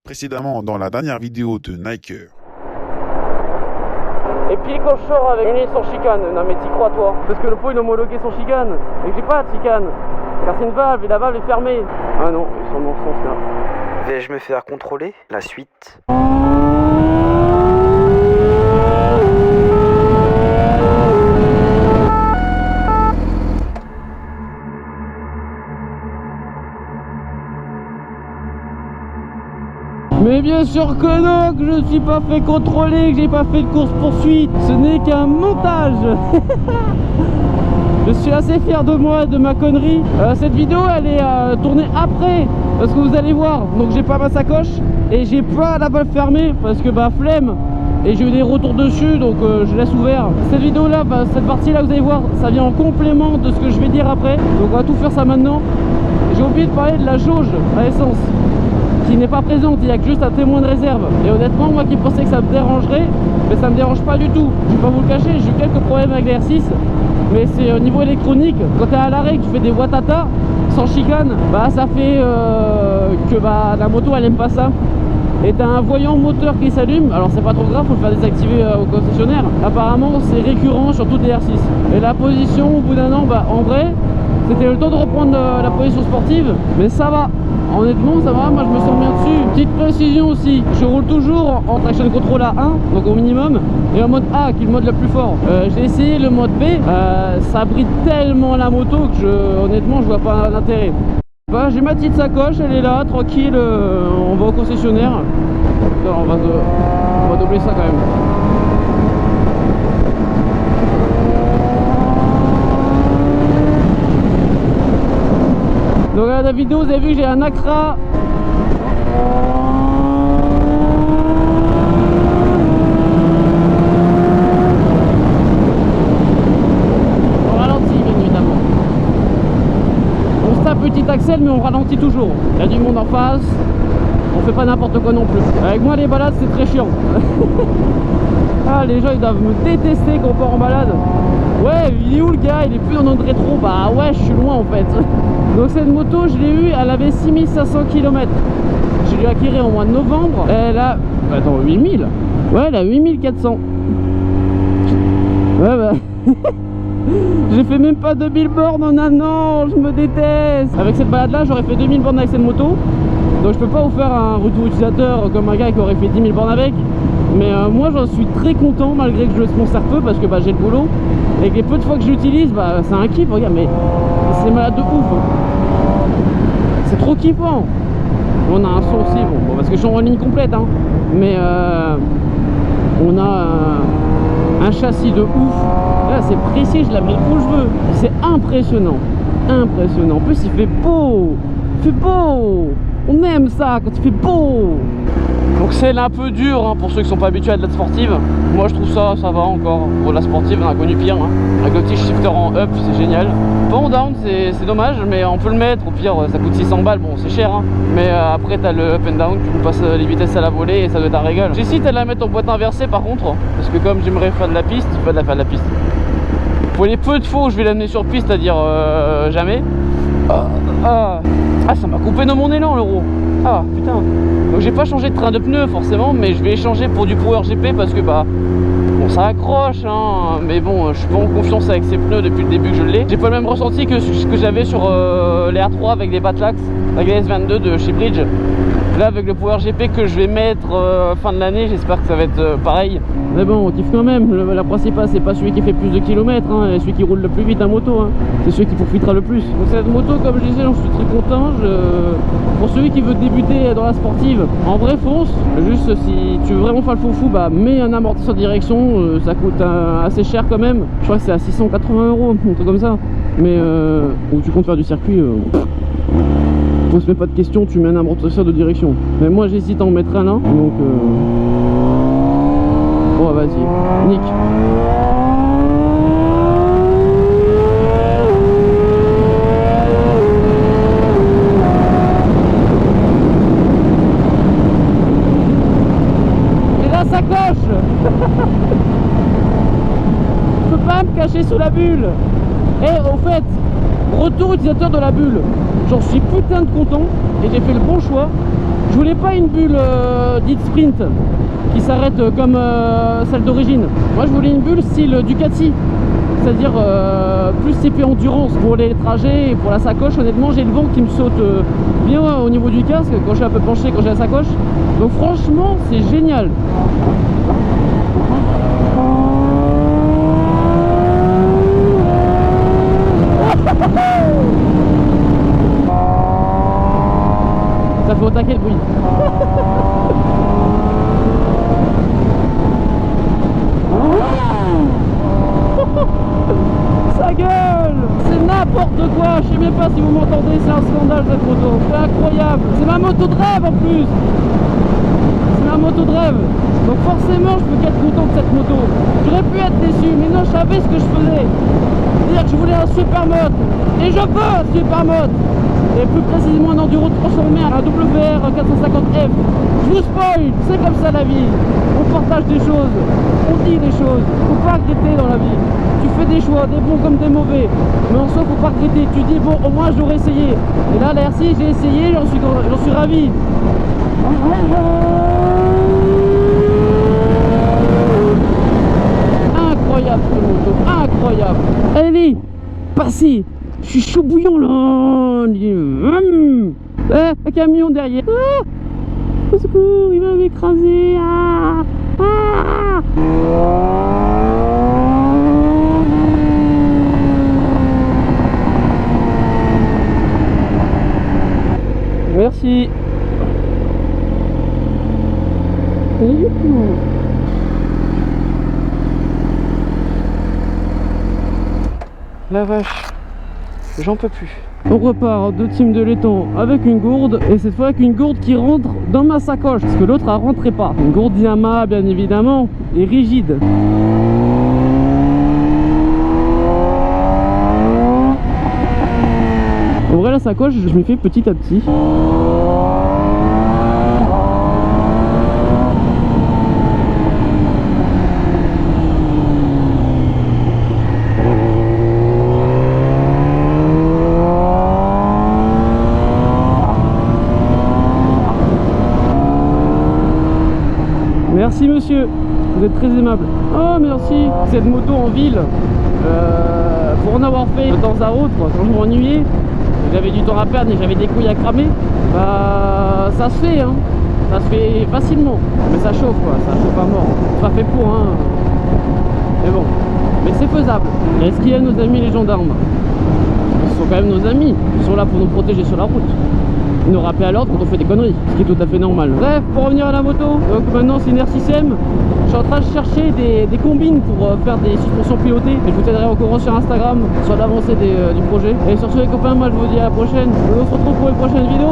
Précédemment dans la dernière vidéo de Niker. Et puis quand je sors avec une ligne sans chicane, non mais t'y crois toi? Parce que le pot il est homologué sans chicane, et que j'ai pas de chicane, car c'est une valve et la valve est fermée. Ah non, ils sont dans ce sens là. Vais-je me faire contrôler? La suite. Mais bien sûr que non, que je ne suis pas fait contrôler, que j'ai pas fait de course poursuite. Ce n'est qu'un montage. Je suis assez fier de moi et de ma connerie. Cette vidéo elle est tournée après, parce que vous allez voir. Donc j'ai pas ma sacoche et j'ai pas la valve fermée parce que bah flemme. Et j'ai eu des retours dessus, donc je laisse ouvert. Cette vidéo là, cette partie là vous allez voir, ça vient en complément de ce que je vais dire après. Donc on va tout faire ça maintenant. J'ai oublié de parler de la jauge à essence, qui n'est pas présente, il n'y a que juste un témoin de réserve. Et honnêtement, moi qui pensais que ça me dérangerait, mais ça me dérange pas du tout. Je vais pas vous le cacher, j'ai eu quelques problèmes avec les R6, mais c'est au niveau électronique. Quand tu es à l'arrêt, que tu fais des watata sans chicane, bah ça fait que bah, la moto elle aime pas ça. Et tu as un voyant moteur qui s'allume, alors c'est pas trop grave, faut le faire désactiver au concessionnaire. Apparemment c'est récurrent sur toutes les R6. Et la position au bout d'un an, bah en vrai, c'était le temps de reprendre la position sportive, mais ça va. Honnêtement ça va, moi je me sens bien dessus. Petite précision aussi, je roule toujours en traction control à 1, donc au minimum, et en mode A qui est le mode le plus fort. J'ai essayé le mode B, ça bride tellement la moto que honnêtement je vois pas l'intérêt. Bah, j'ai ma petite sacoche, elle est là, tranquille, on va au concessionnaire. Alors, on va doubler ça quand même. Donc à la vidéo vous avez vu que j'ai un Acra. On ralentit bien évidemment. On se tape petit axel mais on ralentit toujours. Il y a du monde en face. On fait pas n'importe quoi non plus. Avec moi les balades c'est très chiant. Ah les gens ils doivent me détester quand on part en balade. Ouais, il est où le gars? Il est plus dans notre rétro. Bah ouais, je suis loin en fait. Donc cette moto, je l'ai eue, elle avait 6500 km. Je l'ai acquérée au mois de novembre. Elle a... Attends, 8000? Ouais, elle a 8400. Ouais, bah... J'ai fait même pas 2000 bornes en un an, je me déteste. Avec cette balade là, j'aurais fait 2000 bornes avec cette moto. Donc je peux pas vous faire un retour utilisateur comme un gars qui aurait fait 10 000 bornes avec. Mais moi j'en suis très content malgré que je m'en sers peu parce que bah, j'ai le boulot. Et que les peu de fois que je l'utilise, bah, c'est un kiff, regarde, mais c'est malade de ouf. C'est trop kiffant. On a un son aussi, bon parce que je suis en ligne complète, hein. Mais on a un châssis de ouf. Là c'est précis, je la mets où je veux. C'est impressionnant. Impressionnant. En plus il fait beau. Il fait beau. On aime ça quand il fait beau. Donc c'est un peu dur hein, pour ceux qui sont pas habitués à de la sportive. Moi je trouve ça va encore. Pour la sportive on a connu pire hein. Avec le petit shifter en up c'est génial. Pas en down c'est dommage mais on peut le mettre. Au pire ça coûte 600 balles, bon c'est cher hein. Mais après t'as le up and down, tu passes les vitesses à la volée et ça doit être un régal. J'hésite à la mettre en boîte inversée par contre. Parce que comme j'aimerais faire de la piste, il faut faire de la piste. Pour les peu de fois où je vais l'amener sur piste, c'est-à-dire jamais. Ah ça m'a coupé dans mon élan l'euro. Ah putain. Donc j'ai pas changé de train de pneus forcément, mais je vais échanger pour du Power GP parce que bah bon ça accroche hein, mais bon je suis pas en confiance avec ces pneus depuis le début que je l'ai. J'ai pas le même ressenti que ce que j'avais sur les R3 avec des Patlax, avec les S22 de chez Bridge. Là avec le Power GP que je vais mettre fin de l'année, j'espère que ça va être pareil. Mais bon on kiffe quand même, la principale c'est pas celui qui fait plus de kilomètres hein, et celui qui roule le plus vite en moto hein. C'est celui qui profitera le plus. Donc cette moto comme je disais j'en suis très content. Pour celui qui veut débuter dans la sportive, en vrai fonce. Juste si tu veux vraiment faire le fou bah mets un amortisseur de direction, ça coûte assez cher quand même. Je crois que c'est à 680 €, un truc comme ça. Mais où tu comptes faire du circuit, on se met pas de questions, tu mets un amortisseur de direction. Mais moi j'hésite à en mettre un là, donc oh vas-y, nique. J'ai la sacoche. Je peux pas me cacher sous la bulle. Et au fait, retour utilisateur de la bulle. J'en suis putain de content et j'ai fait le bon choix Je voulais pas une bulle dite sprint qui s'arrête comme celle d'origine. Moi je voulais une bulle style Ducati, c'est-à-dire plus CP endurance pour les trajets et pour la sacoche. Honnêtement j'ai le vent qui me saute bien au niveau du casque quand je suis un peu penché, quand j'ai la sacoche. Donc franchement c'est génial. Ça fait au taquet le bruit. Sa gueule, c'est n'importe quoi. Je sais même pas si vous m'entendez, c'est un scandale cette moto. C'est incroyable. C'est ma moto de rêve en plus. C'est ma moto de rêve. Donc forcément je peux qu'être content de cette moto. J'aurais pu être déçu, mais non, je savais ce que je faisais. C'est-à-dire que je voulais un super mode. Et je veux un super mode. Et plus précisément un enduro transformé, un WR 450F. Je vous spoil, c'est comme ça la vie. On partage des choses, on dit des choses. Faut pas regretter dans la vie. Tu fais des choix, des bons comme des mauvais. Mais en soi, faut pas regretter. Tu dis bon, au moins j'aurais essayé. Et là, la RC, j'ai essayé, j'en suis ravi. Incroyable cette moto, incroyable. Allez, passez. Je suis chaud bouillant là. Un camion derrière. Ah, au secours, il va m'écraser. Ah, ah. Merci. La vache. J'en peux plus. On repart de team de laiton avec une gourde, et cette fois avec une gourde qui rentre dans ma sacoche, parce que l'autre elle rentrait pas. Une gourde Yamaha bien évidemment, et rigide. En vrai la sacoche je m'y fais petit à petit. Merci monsieur, vous êtes très aimable. Oh merci. Cette moto en ville, pour en avoir fait de temps à autre, quand je m'ennuyais, j'avais du temps à perdre et j'avais des couilles à cramer, bah ça se fait hein. Ça se fait facilement. Mais ça chauffe quoi, ça chauffe à mort. Ça fait pour hein. Mais bon, mais c'est faisable. Et est-ce qu'il y a nos amis les gendarmes? Ce sont quand même nos amis, ils sont là pour nous protéger sur la route. Ils nous rappellent à l'ordre quand on fait des conneries, ce qui est tout à fait normal. Bref, pour revenir à la moto, donc maintenant c'est une R6M. Je suis en train de chercher des combines pour faire des suspensions pilotées. Et je vous tiendrai au courant sur Instagram sur l'avancée du projet. Et sur ce les copains, moi je vous dis à la prochaine. On se retrouve pour une prochaine vidéo.